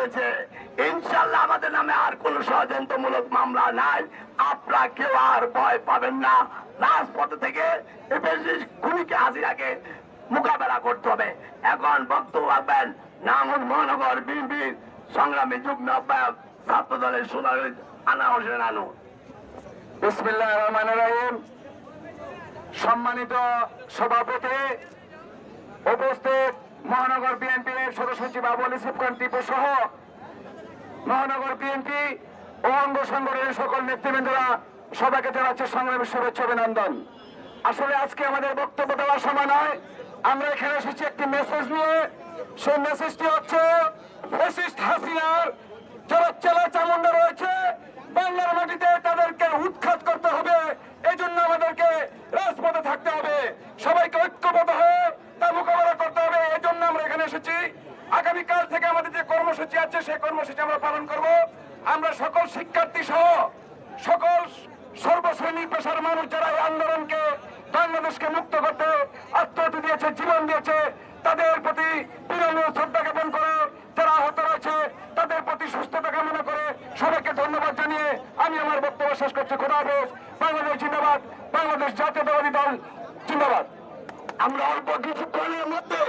দিয়েছে। ইনশাল্লাহ আমাদের নামে আর কোন ষড়যন্ত্রমূলক মামলা নাই। আপনারা কেউ আর ভয় পাবেন না। রাজপথ থেকে খুনিকে হাসিনাকে মোকাবেলা করতে হবে। এখন বক্তব্য রাখবেন নাঙ্গল মহানগর বিএনপির সংগ্রামী যুগ্ম আহ্বায়ক ছাত্র দলের সোনালী আনা হোসেন আনু। বিসমিল্লাহির রহমানির রহিম। সম্মানিত সভাপতি, উপস্থিত মহানগর বিএনপির সদস্য সচিব আবুল ইসুফ খান টিপু সহ মহানগর বিএনপি ও অঙ্গ সংগঠনের সকল নেতৃবৃন্দরা সবাইকে জানাচ্ছে সংগ্রামী শুভেচ্ছা অভিনন্দন। আসলে আজকে আমাদের বক্তব্য দেওয়ার সময় নয়, আমরা এখানে এসেছি একটি মেসেজ নিয়ে। সেই মেসেজটি হচ্ছে ফ্যাসিস্ট হাসিনার যারা চেলা চামুন্ডা রয়েছে বাংলার মাটিতে তাদেরকে উৎখাত করতে হবে। এই জন্য আমাদেরকে রাজপথে থাকতে হবে, সবাইকে ঐক্যবদ্ধ হয়ে তা মোকাবেলা করতে হবে। এই জন্য আমরা এখানে এসেছি। আগামীকাল থেকে আমাদের যে কর্মসূচি আছে সেই কর্মসূচি আমরা পালন করব। আমরা সকল শিক্ষার্থী সহ সকল সর্বশ্রেণী পেশার মানুষ যারা এই আন্দোলনকে বাংলাদেশকে মুক্ত করতে আত্মহতি দিয়েছে, জীবন দিয়েছে, তাদের প্রতি বিনম্র শ্রদ্ধা জ্ঞাপন করে, যারা আহত রয়েছে তাদের প্রতি সুস্থতা কামনা করে সবাইকে ধন্যবাদ জানিয়ে আমি আমার বক্তব্য শেষ করছি। খোদা হাফেজ। বাংলাদেশ জিন্দাবাদ। বাংলাদেশ জাতীয়তাবাদী দল জিন্দাবাদ। আমরা অল্প কিছুক্ষণের মধ্যে